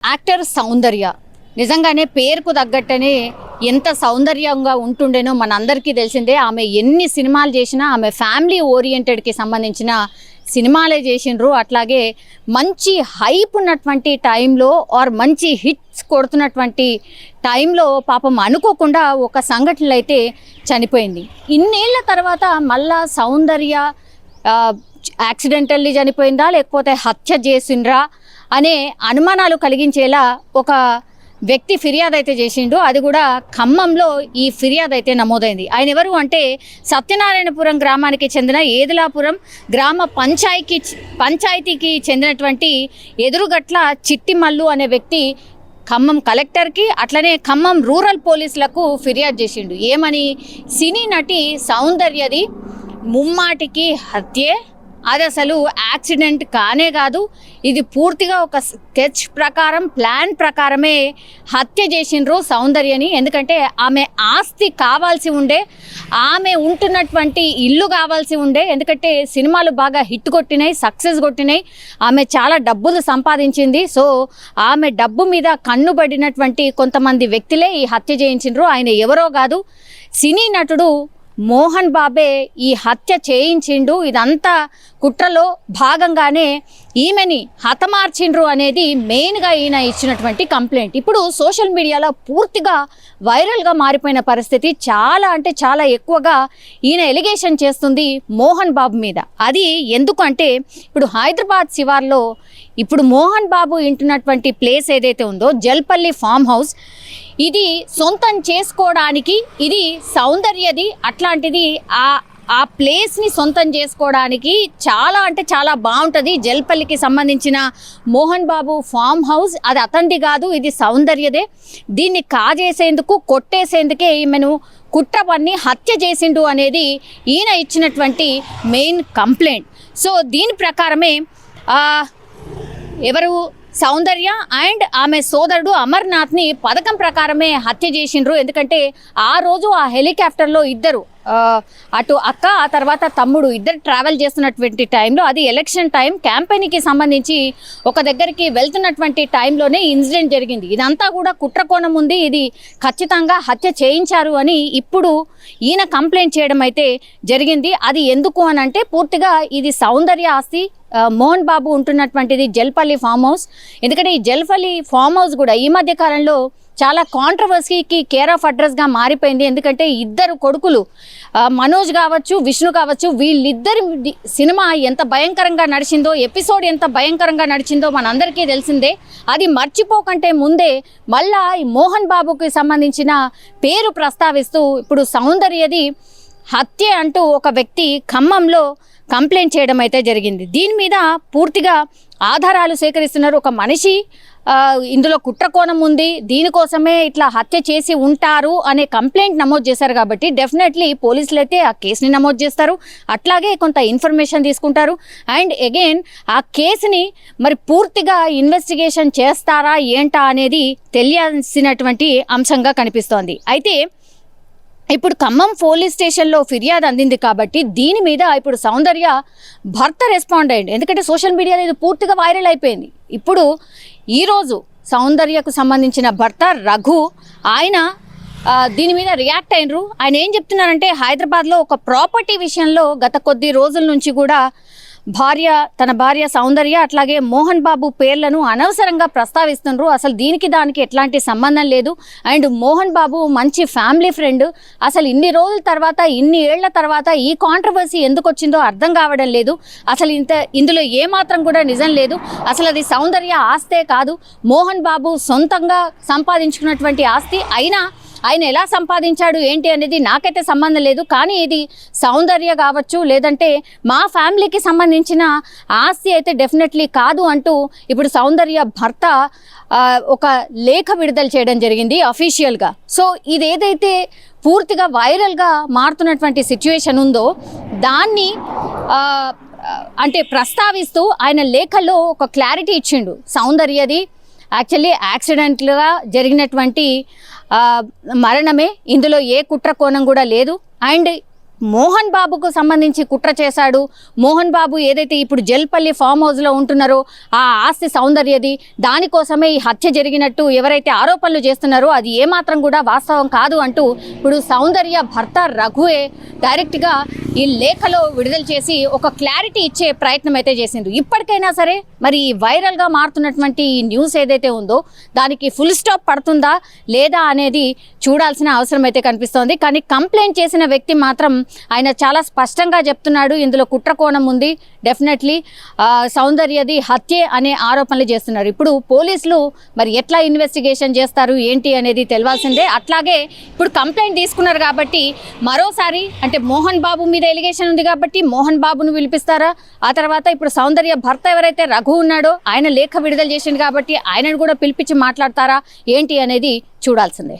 Actor సౌందర్య నిజంగానే పేరుకు తగ్గట్టనే ఎంత సౌందర్యంగా ఉంటుండేనో మనందరికీ తెలిసిందే. ఆమె ఎన్ని సినిమాలు చేసినా ఆమె ఫ్యామిలీ ఓరియంటెడ్కి సంబంధించిన సినిమాలే చేసిండ్రు. అట్లాగే మంచి హైప్ ఉన్నటువంటి టైంలో ఆర్ మంచి హిట్స్ కొడుతున్నటువంటి టైంలో పాపం అనుకోకుండా ఒక సంఘటనలు అయితే చనిపోయింది. ఇన్నేళ్ల తర్వాత మళ్ళా సౌందర్య యాక్సిడెంటల్లీ చనిపోయిందా లేకపోతే హత్య చేసిండ్రా అనే అనుమానాలు కలిగించేలా ఒక వ్యక్తి ఫిర్యాదు అయితే చేసిండు. అది కూడా ఖమ్మంలో ఈ ఫిర్యాదు అయితే నమోదైంది. ఆయన ఎవరు అంటే సత్యనారాయణపురం గ్రామానికి చెందిన ఏదులాపురం గ్రామ పంచాయతీకి చెందినటువంటి ఎదురుగట్ల చిట్టిమల్లు అనే వ్యక్తి ఖమ్మం కలెక్టర్కి అట్లనే ఖమ్మం రూరల్ పోలీసులకు ఫిర్యాదు చేసిండు. ఏమని, సినీ నటి సౌందర్యది ముమ్మాటికి హత్యే, అది అసలు యాక్సిడెంట్ కానే కాదు, ఇది పూర్తిగా ఒక స్కెచ్ ప్రకారం ప్లాన్ ప్రకారమే హత్య చేసిండ్రు సౌందర్యని. ఎందుకంటే ఆమె ఆస్తి కావాల్సి ఉండే, ఆమె ఉంటున్నటువంటి ఇల్లు కావాల్సి ఉండే. ఎందుకంటే సినిమాలు బాగా హిట్ కొట్టినాయి, సక్సెస్ కొట్టినాయి, ఆమె చాలా డబ్బులు సంపాదించింది. సో ఆమె డబ్బు మీద కన్నుబడినటువంటి కొంతమంది వ్యక్తులే ఈ హత్య చేయించిండ్రు. ఆయన ఎవరో కాదు, సినీ నటుడు మోహన్ బాబే ఈ హత్య చేయించిండు. ఇదంతా కుట్రలో భాగంగానే ఈమెని హతమార్చిండ్రు అనేది మెయిన్గా ఈయన ఇచ్చినటువంటి కంప్లైంట్. ఇప్పుడు సోషల్ మీడియాలో పూర్తిగా వైరల్గా మారిపోయిన పరిస్థితి. చాలా అంటే చాలా ఎక్కువగా ఈయన ఎలిగేషన్ చేస్తుంది మోహన్ బాబు మీద. అది ఎందుకంటే ఇప్పుడు హైదరాబాద్ శివార్లో ఇప్పుడు మోహన్ బాబు ఇంటున్నటువంటి ప్లేస్ ఏదైతే ఉందో జల్పల్లి ఫామ్ హౌస్, ఇది సొంతం చేసుకోవడానికి ఇది సౌందర్యది. అట్లాంటిది ఆ ప్లేస్ని సొంతం చేసుకోవడానికి చాలా అంటే చాలా బాగుంటుంది. జల్పల్లికి సంబంధించిన మోహన్ బాబు ఫామ్ హౌస్ అది అతనిది కాదు, ఇది సౌందర్యదే. దీన్ని కాజేసేందుకు కొట్టేసేందుకే ఈమెను కుట్ర పన్ని హత్య చేసిండు అనేది ఈయన ఇచ్చినటువంటి మెయిన్ కంప్లైంట్. సో దీని ప్రకారమే ఎవరు సౌందర్య అండ్ ఆమె సోదరుడు అమర్నాథ్ని పథకం ప్రకారమే హత్య చేసిండ్రు. ఎందుకంటే ఆ రోజు ఆ హెలికాప్టర్లో ఇద్దరు, అటు అక్క ఆ తర్వాత తమ్ముడు ఇద్దరు ట్రావెల్ చేస్తున్నటువంటి టైంలో, అది ఎలక్షన్ టైం క్యాంపెయిన్కి సంబంధించి ఒక దగ్గరికి వెళ్తున్నటువంటి టైంలోనే ఇన్సిడెంట్ జరిగింది. ఇదంతా కూడా కుట్ర కోణం ఉంది, ఇది ఖచ్చితంగా హత్య చేయించారు అని ఇప్పుడు ఈయన కంప్లైంట్ చేయడం అయితే జరిగింది. అది ఎందుకు అని అంటే పూర్తిగా ఇది సౌందర్య ఆస్తి, మోహన్ బాబు ఉంటున్నటువంటిది జల్పల్లి ఫామ్ హౌస్. ఎందుకంటే ఈ జల్పల్లి ఫామ్ హౌస్ కూడా ఈ మధ్య కాలంలో చాలా కాంట్రవర్సీకి కేర్ ఆఫ్ అడ్రస్గా మారిపోయింది. ఎందుకంటే ఇద్దరు కొడుకులు మనోజ్ కావచ్చు, విష్ణు కావచ్చు, వీళ్ళిద్దరి సినిమా ఎంత భయంకరంగా నడిచిందో, ఎపిసోడ్ ఎంత భయంకరంగా నడిచిందో మనందరికీ తెలిసిందే. అది మర్చిపోకంటే ముందే మళ్ళా ఈ మోహన్ బాబుకి సంబంధించిన పేరు ప్రస్తావిస్తూ ఇప్పుడు సౌందర్యది హత్య అంటూ ఒక వ్యక్తి ఖమ్మంలో కంప్లైంట్ చేయడం అయితే జరిగింది. దీని మీద పూర్తిగా ఆధారాలు సేకరిస్తున్నారు. ఒక మనిషి ఇందులో కుట్ర కోణం ఉంది, దీనికోసమే ఇట్లా హత్య చేసి ఉంటారు అనే కంప్లైంట్ నమోదు చేశారు. కాబట్టి డెఫినెట్లీ పోలీసులు అయితే ఆ కేసుని నమోదు చేస్తారు, అట్లాగే కొంత ఇన్ఫర్మేషన్ తీసుకుంటారు. అండ్ అగైన్ ఆ కేసుని మరి పూర్తిగా ఇన్వెస్టిగేషన్ చేస్తారా ఏంటా అనేది తెలియాల్సినటువంటి అంశంగా కనిపిస్తోంది. అయితే ఇప్పుడు ఖమ్మం పోలీస్ స్టేషన్లో ఫిర్యాదు అందింది కాబట్టి దీని మీద ఇప్పుడు సౌందర్య భర్త రెస్పాండ్ అయ్యింది. ఎందుకంటే సోషల్ మీడియాలో ఇది పూర్తిగా వైరల్ అయిపోయింది. ఇప్పుడు ఈరోజు సౌందర్యకు సంబంధించిన భర్త రఘు ఆయన దీని మీద రియాక్ట్ అయినరు. ఆయన ఏం చెప్తున్నారంటే హైదరాబాద్లో ఒక ప్రాపర్టీ విషయంలో గత కొద్ది రోజుల నుంచి కూడా తన భార్య సౌందర్య అట్లాగే మోహన్ బాబు పేర్లను అనవసరంగా ప్రస్తావిస్తున్నారు. అసలు దీనికి దానికి ఎట్లాంటి సంబంధం లేదు. అండ్ మోహన్ బాబు మంచి ఫ్యామిలీ ఫ్రెండ్. అసలు ఇన్ని రోజుల తర్వాత, ఇన్ని ఏళ్ల తర్వాత ఈ కాంట్రవర్సీ ఎందుకు వచ్చిందో అర్థం కావడం లేదు. అసలు ఇందులో ఏమాత్రం కూడా నిజం లేదు. అసలు అది సౌందర్య ఆస్తే కాదు, మోహన్ బాబు సొంతంగా సంపాదించుకున్నటువంటి ఆస్తి. అయినా ఆయన ఎలా సంపాదించాడు ఏంటి అనేది నాకైతే సంబంధం లేదు. కానీ ఇది సౌందర్య కావచ్చు, లేదంటే మా ఫ్యామిలీకి సంబంధించిన ఆస్తి అయితే డెఫినెట్లీ కాదు అంటూ ఇప్పుడు సౌందర్య భర్త ఒక లేఖ విడుదల చేయడం జరిగింది అఫీషియల్గా. సో ఇదేదైతే పూర్తిగా వైరల్గా మారుతున్నటువంటి సిచ్యువేషన్ ఉందో దాన్ని అంటే ప్రస్తావిస్తూ ఆయన లేఖలో ఒక క్లారిటీ ఇచ్చిండు. సౌందర్యది యాక్చువల్లీ యాక్సిడెంట్గా జరిగినటువంటి మరణమే, ఇందులో ఏ కుట్ర కోణం కూడా లేదు. అండ్ మోహన్ బాబుకు సంబంధించి కుట్ర చేశాడు. మోహన్ బాబు ఏదైతే ఇప్పుడు జల్పల్లి ఫామ్ హౌస్లో ఉంటున్నారో ఆ ఆస్తి సౌందర్యది, దానికోసమే ఈ హత్య జరిగినట్టు ఎవరైతే ఆరోపణలు చేస్తున్నారో అది ఏమాత్రం కూడా వాస్తవం కాదు అంటూ ఇప్పుడు సౌందర్య భర్త రఘువే డైరెక్ట్గా ఈ లేఖలో విడుదల చేసి ఒక క్లారిటీ ఇచ్చే ప్రయత్నం అయితే చేసిండ్రు. ఇప్పటికైనా సరే మరి వైరల్గా మారుతున్నటువంటి ఈ న్యూస్ ఏదైతే ఉందో దానికి ఫుల్ స్టాప్ పడుతుందా లేదా అనేది చూడాల్సిన అవసరం అయితే కనిపిస్తోంది. కానీ కంప్లైంట్ చేసిన వ్యక్తి మాత్రం ఆయన చాలా స్పష్టంగా చెప్తున్నాడు, ఇందులో కుట్ర కోణం ఉంది, డెఫినెట్లీ సౌందర్యది హత్యే అనే ఆరోపణలు చేస్తున్నారు. ఇప్పుడు పోలీసులు మరి ఎట్లా ఇన్వెస్టిగేషన్ చేస్తారు ఏంటి అనేది తెలియాల్సిందే. అట్లాగే ఇప్పుడు కంప్లైంట్ తీసుకున్నారు కాబట్టి మరోసారి అంటే మోహన్ బాబు మీద ఎలిగేషన్ ఉంది కాబట్టి మోహన్ బాబును పిలిపిస్తారా, ఆ తర్వాత ఇప్పుడు సౌందర్య భర్త ఎవరైతే రఘు ఉన్నాడో ఆయన లేఖ విడుదల చేసింది కాబట్టి ఆయనను కూడా పిలిపించి మాట్లాడతారా ఏంటి అనేది చూడాల్సిందే.